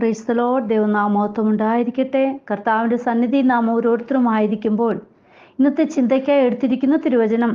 Praise the Lord. ദൈവനാമമഹത്വം ഉണ്ടായിരിക്കട്ടെ. കർത്താവിൻ്റെ സന്നിധി നാം ഓരോരുത്തരും ആയിരിക്കുമ്പോൾ ഇന്നത്തെ ചിന്തയ്ക്കായി എടുത്തിരിക്കുന്ന തിരുവചനം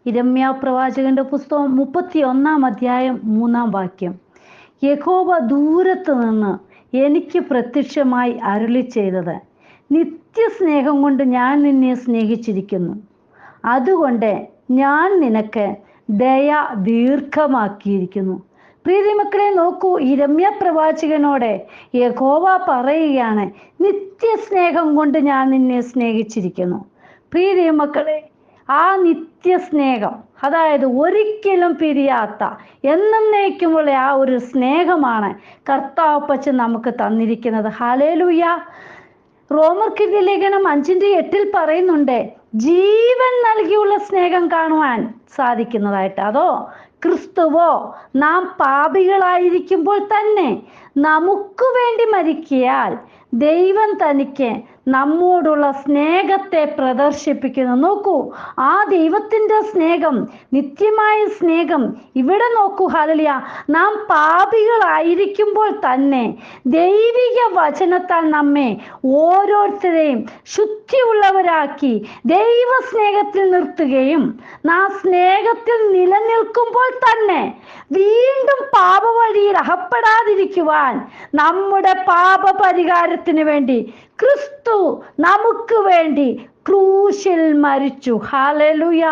യിരെമ്യാ പ്രവാചകന്റെ പുസ്തകം 31 അധ്യായം 3 വാക്യം. യഹോവ ദൂരത്ത് നിന്ന് എനിക്ക് പ്രത്യക്ഷമായി അരുളി ചെയ്തത്, നിത്യസ്നേഹം കൊണ്ട് ഞാൻ നിന്നെ സ്നേഹിച്ചിരിക്കുന്നു, അതുകൊണ്ട് ഞാൻ നിനക്ക് ദയ ദീർഘമാക്കിയിരിക്കുന്നു. പ്രിയ മക്കളെ, നോക്കൂ, യിരെമ്യാ പ്രവാചകനോട് യഹോവ പറയുകയാണ്, നിത്യസ്നേഹം കൊണ്ട് ഞാൻ നിന്നെ സ്നേഹിച്ചിരിക്കുന്നു. പ്രിയ മക്കളെ, ആ നിത്യസ്നേഹം, അതായത് ഒരിക്കലും പിരിയാത്ത എന്നേക്കുമുള്ള ആ ഒരു സ്നേഹമാണ് കർത്താവപ്പച്ചൻ നമുക്ക് തന്നിരിക്കുന്നത്. ഹല്ലേലൂയ. റോമർക്കെഴുതിയ ലേഖനം 5:8 പറയുന്നുണ്ട്, ജീവൻ നൽകിയുള്ള സ്നേഹം കാണുവാൻ സാധിക്കുന്നതായിട്ട്. അതോ ക്രിസ്തുവോ നാം പാപികളായിരിക്കുമ്പോൾ തന്നെ നമുക്ക് വേണ്ടി മരിക്കയാൽ ദൈവം തനിക്ക് നമ്മോടുള്ള സ്നേഹത്തെ പ്രദർശിപ്പിക്കുന്നു. നോക്കൂ, ആ ദൈവത്തിൻ്റെ സ്നേഹം, നിത്യമായ സ്നേഹം. ഇവിടെ നോക്കൂ, ഹല്ലേലൂയ, നാം പാപികളായിരിക്കുമ്പോൾ തന്നെ ദൈവിക വചനത്താൽ നമ്മെ ഓരോരുത്തരെയും ശുദ്ധിയുള്ളവരാക്കി ദൈവ സ്നേഹത്തിൽ നിർത്തുകയും ആ സ്നേഹത്തിൽ നിലനിൽക്കുമ്പോൾ തന്നെ വീണ്ടും പാപവഴിയിൽ അകപ്പെടാതിരിക്കുവാൻ നമ്മുടെ പാപപരിഹാരത്തിന് വേണ്ടി ക്രിസ്തു നമുക്ക് വേണ്ടി ക്രൂശിൽ മരിച്ചു. ഹല്ലേലൂയ.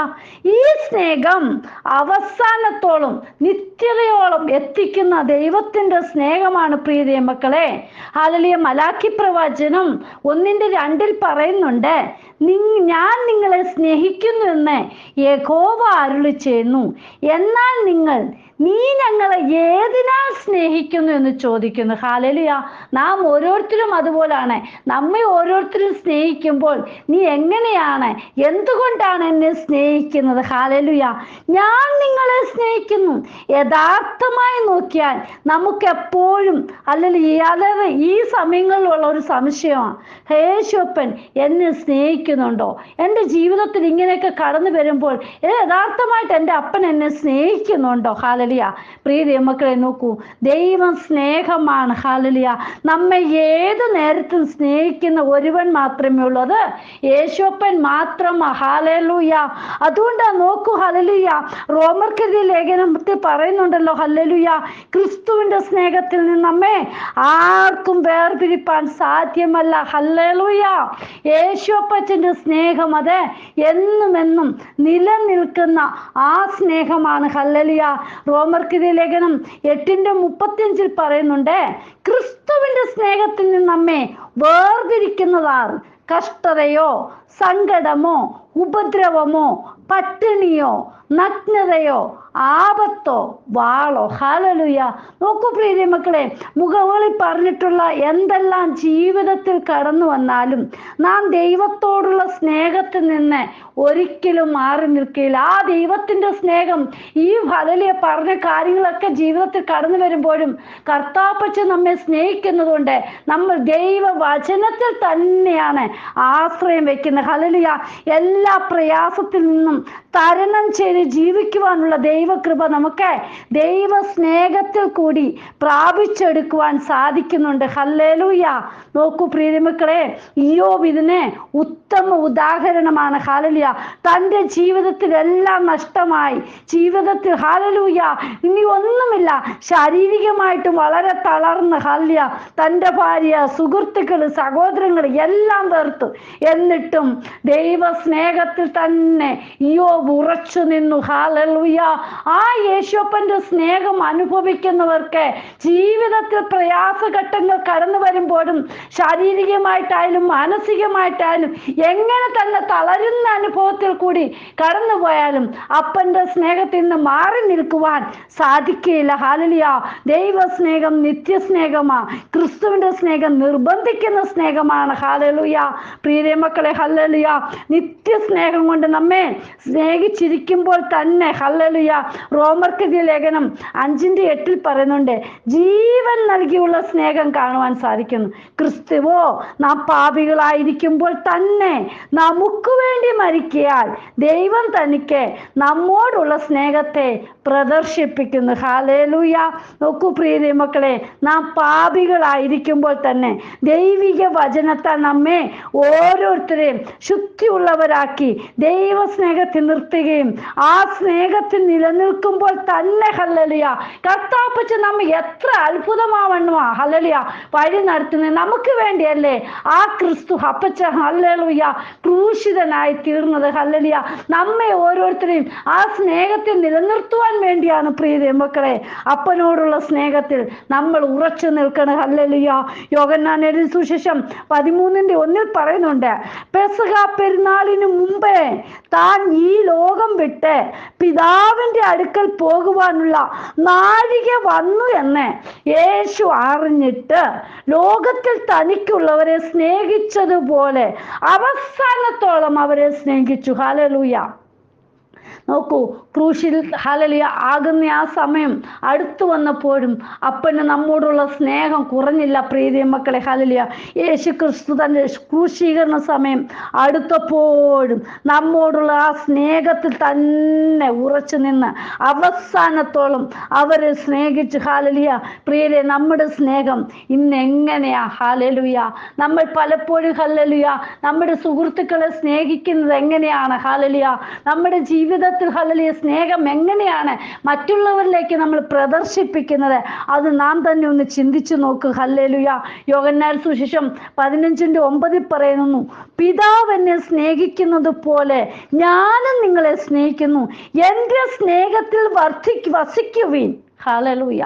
ഈ സ്നേഹം അവസാനത്തോളം നിത്യതയോളം എത്തിക്കുന്ന ദൈവത്തിൻ്റെ സ്നേഹമാണ് പ്രിയ മക്കളെ. ഹല്ലേലൂയ. മലാക്കി പ്രവചനം 1:2 പറയുന്നുണ്ട്, ഞാൻ നിങ്ങളെ സ്നേഹിക്കുന്നു എന്ന് യഹോവ അരുളി ചെയ്യുന്നു, എന്നാൽ നീ ഞങ്ങളെ ഏതിനാൽ സ്നേഹിക്കുന്നു എന്ന് ചോദിക്കുന്നു. ഹല്ലേലൂയ. നാം ഓരോരുത്തരും അതുപോലാണ്. നമ്മെ ഓരോരുത്തരും സ്നേഹിക്കുമ്പോൾ, നീ എങ്ങനെയാണ്, എന്തുകൊണ്ടാണ് എന്നെ സ്നേഹിക്കുന്നത്? ഹല്ലേലൂയ. ഞാൻ നിങ്ങളെ സ്നേഹിക്കുന്നു. യഥാർത്ഥമായി നോക്കിയാൽ നമുക്ക് എപ്പോഴും അല്ലെങ്കിൽ ഈ സമയങ്ങളിലുള്ള ഒരു സംശയമാണ്, യേശുപ്പൻ എന്നെ സ്നേഹിക്കുന്നുണ്ടോ? എൻ്റെ ജീവിതത്തിൽ ഇങ്ങനെയൊക്കെ കടന്നു വരുമ്പോൾ യഥാർത്ഥമായിട്ട് എൻ്റെ അപ്പൻ എന്നെ സ്നേഹിക്കുന്നുണ്ടോ? ഹല്ലേലൂയ. പ്രിയ മക്കളെ, നോക്കൂ, ദൈവം സ്നേഹമാണ്. ഹല്ലേലൂയ. നമ്മെ ഏത് നേരത്തും സ്നേഹിക്കുന്ന ഒരുവൻ മാത്രമേ ഉള്ളൂ, അത് യേശുപ്പൻ മാത്രമാണ്. ഹല്ലേലൂയ. അതുകൊണ്ടാണ് നോക്കൂ, ഹല്ലേലൂയ, റോമർക്കെഴുതിയ ലേഖനത്തിൽ പറയുന്നുണ്ടല്ലോ, ഹല്ലേലൂയ, ക്രിസ്തുവിൻ്റെ സ്നേഹത്തിൽ നിന്ന് നമ്മെ ആർക്കും വേർപിരിപ്പാൻ സാധ്യമല്ല. ഹല്ലേലൂയ. യേശുപ്പച്ചൻ്റെ സ്നേഹം അത് എന്നും നിലനിൽക്കുന്ന ആ സ്നേഹമാണ്. ഹല്ലേലൂയ. റോമർക്കെഴുതിയ ലേഖനം 8:35 പറയുന്നുണ്ട്, ക്രിസ്തുവിൻ്റെ സ്നേഹത്തിൽ നിന്ന് നമ്മെ വേർതിരിക്കുന്നതാർ കഷ്ടതയോ സങ്കടമോ ഉപദ്രവമോ പട്ടിണിയോ നഗ്നതയോ ആപത്തോ വാളോ? ഹല്ലേലൂയ. നോക്കൂ പ്രിയ മക്കളെ, മുഖങ്ങളിൽ പറഞ്ഞിട്ടുള്ള എന്തെല്ലാം ജീവിതത്തിൽ കടന്നു വന്നാലും നാം ദൈവത്തോടുള്ള സ്നേഹത്തിൽ നിന്ന് ഒരിക്കലും മാറി നിൽക്കില്ല. ആ ദൈവത്തിൻ്റെ സ്നേഹം, ഈ ഹല്ലേലൂയ പറഞ്ഞ കാര്യങ്ങളൊക്കെ ജീവിതത്തിൽ കടന്നു വരുമ്പോഴും കർത്താപ്പച്ചൻ നമ്മെ സ്നേഹിക്കുന്നതുകൊണ്ട് നമ്മൾ ദൈവവചനത്തിൽ തന്നെയാണ് ആശ്രയം വെക്കുന്നത്. ഹല്ലേലൂയ. എല്ലാ പ്രയാസത്തിൽ നിന്നും തരണം ചെയ്ത് ജീവിക്കുവാനുള്ള ദൈവകൃപ നമുക്ക് ദൈവ സ്നേഹത്തിൽ കൂടി പ്രാപിച്ചെടുക്കുവാൻ സാധിക്കുന്നുണ്ട്. ഹല്ലേലൂയ. നോക്കൂ പ്രിയ മക്കളെ, ഇയ്യോബ് ഇതിന് ഉത്തമ ഉദാഹരണമാണ്. ഹല്ലേലൂയ. തൻ്റെ ജീവിതത്തിൽ എല്ലാം നഷ്ടമായി, ജീവിതത്തിൽ ഹല്ലേലൂയ ഇനി ഒന്നുമില്ല, ശാരീരികമായിട്ട് വളരെ തളർന്ന്, ഹല്ലേലൂയ, തൻ്റെ ഭാര്യ, സുഹൃത്തുക്കൾ, സഹോദരങ്ങൾ എല്ലാം വെറുത്തു. എന്നിട്ടും ദൈവ സ്നേഹത്തിൽ തന്നെ ഇയ്യോബ് ഉറച്ചു നിന്നു. ഹല്ലേലൂയ. ആ യേശുപ്പൻ്റെ സ്നേഹം അനുഭവിക്കുന്നവർക്ക് ജീവിതത്തിൽ പ്രയാസഘട്ടങ്ങൾ കടന്നു വരുമ്പോഴും ശാരീരികമായിട്ടായാലും മാനസികമായിട്ടായാലും എങ്ങനെ തന്നെ തളരുന്ന അനുഭവത്തിൽ കൂടി കടന്നുപോയാലും അപ്പൻ്റെ സ്നേഹത്തിൽ നിന്ന് മാറി നിൽക്കുവാൻ സാധിക്കുകയില്ല. ഹല്ലേലൂയ. ദൈവസ്നേഹം നിത്യസ്നേഹമാണ്. ക്രിസ്തുവിൻ്റെ സ്നേഹം നിർബന്ധിക്കുന്ന സ്നേഹമാണ്. ഹല്ലേലൂയ. പ്രിയ മക്കളെ, ഹല്ലേലൂയ, നിത്യസ്നേഹം കൊണ്ട് നമ്മെ സ്നേഹിച്ചിരിക്കുമ്പോൾ തന്നെ, ഹല്ലേലൂയ, റോമർക്കെഴുതിയ ലേഖനം 5:8 പറയുന്നുണ്ട്, ജീവൻ നൽകിയുള്ള സ്നേഹം കാണുവാൻ സാധിക്കുന്നു. ക്രിസ്തുവോ നാം പാപികളായിരിക്കുമ്പോൾ തന്നെ നമുക്ക് വേണ്ടി മരിക്കയാൽ ദൈവം തനിക്ക് നമ്മോടുള്ള സ്നേഹത്തെ പ്രദർശിപ്പിക്കുന്നു. ഹല്ലേലൂയ. നോക്കൂ പ്രിയ മക്കളെ, നാം പാപികളായി ആയിരിക്കുമ്പോൾ തന്നെ ദൈവിക വചനത്താൽ നമ്മെ ഓരോരുത്തരെയും ശുദ്ധിയുള്ളവരാക്കി ദൈവസ്നേഹത്തിൽ നിർത്തുകയും ആ സ്നേഹത്തിൽ നിലനിൽക്കുമ്പോൾ തന്നെ ഹല്ലേലൂയ കർത്താപ്പച്ച നമ്മെ എത്ര അത്ഭുതമാവണ്ണോ ഹല്ലേലൂയ വഴി നടത്തുന്നത് നമുക്ക് വേണ്ടിയല്ലേ ആ ക്രിസ്തു അപ്പച്ച ഹല്ലേലൂയ ക്രൂശിതനായി തീർന്നത് ഹല്ലേലൂയ നമ്മെ ഓരോരുത്തരെയും ആ സ്നേഹത്തിൽ നിലനിർത്തുവാൻ വേണ്ടിയാണ് പ്രിയ മക്കളെ. അപ്പനോടുള്ള സ്നേഹത്തിൽ നമ്മൾ ഉറച്ചു നിൽക്കണം ഹല്ലേലൂയ. യോഹന്നാൻ എഴുതിയ സുവിശേഷം 13:1 പറയുന്നുണ്ട്, പെസഹ പെരുന്നാളിന് മുമ്പേ താൻ ഈ ലോകം വിട്ട് പിതാവിന്റെ അടുക്കൽ പോകുവാനുള്ള നാഴിക വന്നു എന്ന് യേശു അറിഞ്ഞിട്ട് ലോകത്തിൽ തനിക്കുള്ളവരെ സ്നേഹിച്ചതുപോലെ അവസാനത്തോളം അവരെ സ്നേഹിച്ചു. ഹല്ലേലൂയ. നോക്കൂ, ക്രൂശിൽ ഹല്ലേലൂയ ആകുന്ന ആ സമയം അടുത്തു വന്നപ്പോഴും അപ്പന് നമ്മോടുള്ള സ്നേഹം കുറഞ്ഞില്ല പ്രിയ മക്കളെ. ഹല്ലേലൂയ യേശു ക്രിസ്തു തൻ്റെ ക്രൂശീകരണ സമയം അടുത്തപ്പോഴും നമ്മോടുള്ള ആ സ്നേഹത്തിൽ തന്നെ ഉറച്ചു നിന്ന് അവസാനത്തോളം അവരെ സ്നേഹിച്ചു. ഹല്ലേലൂയ പ്രിയരെ, നമ്മുടെ സ്നേഹം ഇന്ന് എങ്ങനെയാ? ഹല്ലേലൂയ നമ്മൾ പലപ്പോഴും ഹല്ലേലൂയ നമ്മുടെ സുഹൃത്തുക്കളെ സ്നേഹിക്കുന്നത് എങ്ങനെയാണ്? ഹല്ലേലൂയ നമ്മുടെ ജീവിതത്തിൽ ഹല്ലേലൂയ സ്നേഹം എങ്ങനെയാണ് മറ്റുള്ളവരിലേക്ക് നമ്മൾ പ്രദർശിപ്പിക്കുന്നത്? അത് നാം തന്നെ ഒന്ന് ചിന്തിച്ചു നോക്ക്. ഹല്ലേലൂയ. യോഹന്നാൻ സുവിശേഷം 15:9 പറയുന്നു, പിതാവ് എന്നെ സ്നേഹിക്കുന്നത് പോലെ ഞാനും നിങ്ങളെ സ്നേഹിക്കുന്നു, എൻ്റെ സ്നേഹത്തിൽ വസിക്കുവിൻ. ഹല്ലേലൂയ.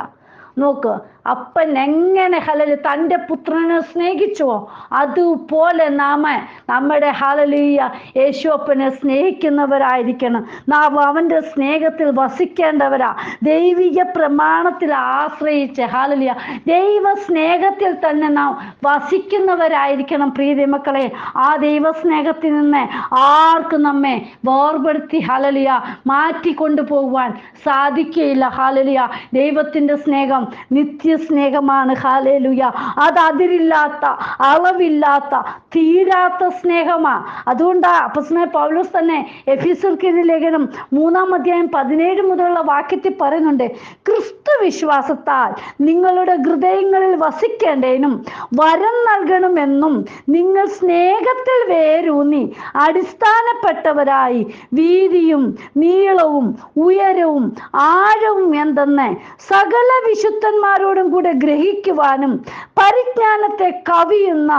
നോക്ക്, അപ്പൻ എങ്ങനെ ഹല്ലേലൂയ തൻ്റെ പുത്രനെ സ്നേഹിച്ചുവോ അതുപോലെ നാം നമ്മുടെ ഹല്ലേലൂയ യേശു അപ്പനെ സ്നേഹിക്കുന്നവരായിരിക്കണം. നാം അവൻ്റെ സ്നേഹത്തിൽ വസിക്കേണ്ടവരാ. ദൈവിക പ്രമാണത്തിൽ ആശ്രയിച്ച് ഹല്ലേലൂയ ദൈവ സ്നേഹത്തിൽ തന്നെ നാം വസിക്കുന്നവരായിരിക്കണം പ്രിയ മക്കളെ. ആ ദൈവസ്നേഹത്തിൽ നിന്ന് ആർക്കും നമ്മെ വേർപെടുത്തി ഹല്ലേലൂയ മാറ്റിക്കൊണ്ടു പോകുവാൻ സാധിക്കുകയില്ല. ഹല്ലേലൂയ ദൈവത്തിൻ്റെ സ്നേഹം നിത്യസ്നേഹമാണ്. ഹല്ലേലൂയ അത് അതിരില്ലാത്ത അളവില്ലാത്ത തീരാത്ത സ്നേഹമാണ്. അതുകൊണ്ടാ അപ്പോസ്തലനായ പൗലോസ് തന്നെ എഫെസ്യർക്ക് ലേഖനം 3:17 മുതലുള്ള വാക്യത്തിൽ പറയുന്നുണ്ട്, ക്രിസ്തു വിശ്വാസത്താൽ നിങ്ങളുടെ ഹൃദയങ്ങളിൽ വസിക്കേണ്ടതിനും വരം നൽകണമെന്നും നിങ്ങൾ സ്നേഹത്തിൽ വേരൂന്നി അടിസ്ഥാനപ്പെട്ടവരായി വീതിയും നീളവും ഉയരവും ആഴവും എന്തെന്ന് സകല വിശുദ്ധന്മാരോടും കൂടെ ഗ്രഹിക്കുവാനും പരിജ്ഞാനത്തെ കവിയുന്ന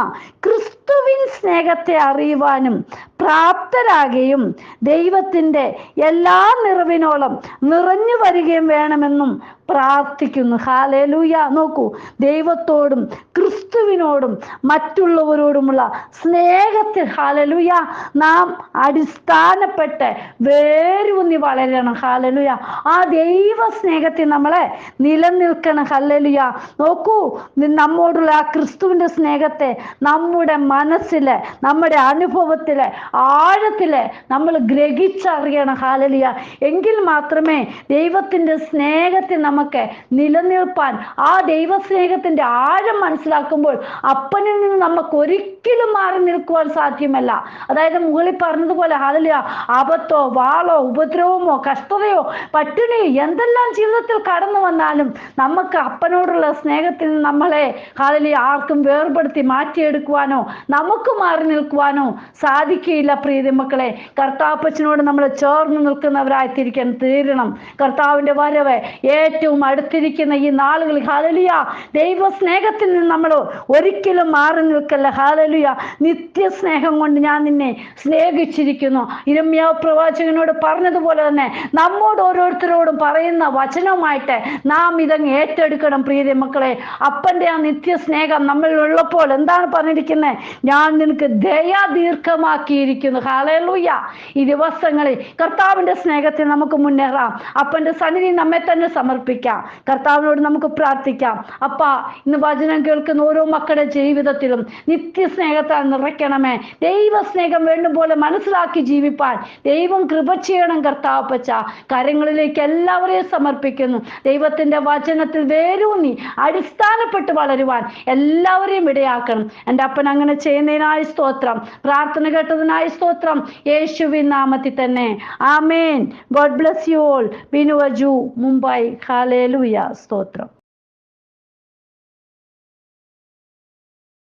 ക്രിസ്തുവിൻ സ്നേഹത്തെ അറിയുവാനും പ്രാപ്തരാകുകയും ദൈവത്തിൻ്റെ എല്ലാ നിറവിനോളം നിറഞ്ഞു വരികയും വേണമെന്നും പ്രാർത്ഥിക്കുന്നു. ഹല്ലേലൂയ. നോക്കൂ, ദൈവത്തോടും ക്രിസ്തുവിനോടും മറ്റുള്ളവരോടുമുള്ള സ്നേഹത്തിൽ ഹല്ലേലൂയ നാം അടിസ്ഥാനപ്പെട്ട് വേരൂന്നി വളരണം. ഹല്ലേലൂയ ആ ദൈവ സ്നേഹത്തിൽ നമ്മളെ നിലനിൽക്കണം. ഹല്ലേലൂയ. നോക്കൂ, നമ്മോടുള്ള ആ ക്രിസ്തുവിൻ്റെ സ്നേഹത്തെ നമ്മുടെ മനസ്സില് നമ്മുടെ അനുഭവത്തില് ആഴത്തില് നമ്മൾ ഗ്രഹിച്ചറിയണം. ഹല്ലേലൂയ എങ്കിൽ മാത്രമേ ദൈവത്തിൻ്റെ സ്നേഹത്തിൽ നമുക്ക് നിലനിൽപ്പാൻ, ആ ദൈവസ്നേഹത്തിന്റെ ആഴം മനസ്സിലാക്കുമ്പോൾ അപ്പനിൽ നിന്ന് നമുക്ക് ഒരിക്കലും മാറി നിൽക്കുവാൻ സാധ്യമല്ല. അതായത് മുകളിൽ പറഞ്ഞതുപോലെ ഹല്ലേലൂയ ആപത്തോ വാളോ ഉപദ്രവമോ കഷ്ടതയോ പട്ടിണിയോ എന്തെല്ലാം ജീവിതത്തിൽ കടന്നു വന്നാലും നമുക്ക് അപ്പനോടുള്ള സ്നേഹത്തിൽ നമ്മളെ ഹല്ലേലൂയ ആർക്കും വേർപെടുത്തി മാറ്റിയെടുക്കുവാനോ നമുക്ക് മാറി നിൽക്കുവാനോ സാധിക്കുകയില്ല. പ്രിയ മക്കളെ, കർത്താപ്പച്ചനോട് നമ്മൾ ചേർന്ന് നിൽക്കുന്നവരായി തീരണം. കർത്താവിന്റെ വരവ് ഏറ്റവും അടുത്തിരിക്കുന്ന ഈ നാളുകളിൽ ഹല്ലേലൂയ ദൈവ സ്നേഹത്തിൽ നിന്ന് നമ്മൾ ഒരിക്കലും മാറി നിൽക്കല്ല. ഹല്ലേലൂയ നിത്യസ്നേഹം കൊണ്ട് ഞാൻ നിന്നെ സ്നേഹിച്ചിരിക്കുന്നു. യിരെമ്യാവ് പ്രവാചകനോട് പറഞ്ഞതുപോലെ തന്നെ നമ്മോട് ഓരോരുത്തരോടും പറയുന്ന വചനവുമായിട്ട് നാം ഇതങ്ങ് ഏറ്റെടുക്കണം. പ്രിയ മക്കളെ, അപ്പന്റെ ആ നിത്യസ്നേഹം നമ്മളിൽ ഉള്ളപ്പോൾ എന്താണ് പറഞ്ഞിരിക്കുന്നത്? ഞാൻ നിനക്ക് ദയാ ദീർഘമാക്കിയിരിക്കുന്നു. ഹല്ലേലൂയ. ഈ ദിവസങ്ങളിൽ കർത്താവിന്റെ സ്നേഹത്തിൽ നമുക്ക് മുന്നേറാം. അപ്പന്റെ സന്നിധി നമ്മെ തന്നെ സമർപ്പിക്കാം. കർത്താവിനോട് നമുക്ക് പ്രാർത്ഥിക്കാം. അപ്പാ, ഇന്ന് വചനം കേൾക്കുന്ന ഓരോ മക്കളുടെ ജീവിതത്തിലും നിത്യസ്നേഹത്താൽ നിറയ്ക്കണമേ. ദൈവസ്നേഹം വേണ്ടും പോലെ മനസ്സിലാക്കി ജീവിപ്പാൻ ദൈവം കൃപ ചെയ്യണം. കർത്താവപ്പച്ച കരങ്ങളിലേക്ക് എല്ലാവരെയും സമർപ്പിക്കുന്നു. ദൈവത്തിന്റെ വചനത്തിൽ വേരൂന്നി അടിസ്ഥാനപ്പെട്ട് വളരുവാൻ എല്ലാവരെയും ഇടയാക്കണം. എൻ്റെ അപ്പൻ അങ്ങനെ ചെയ്യുന്നതിനായി സ്തോത്രം. പ്രാർത്ഥന കേട്ടതിനായി സ്തോത്രം. യേശുവിൻ നാമത്തിൽ തന്നെ ആമേൻ. God bless you all. Binu Aju, Mumbai. ഹല്ലേലൂയ. സ്തോത്രം.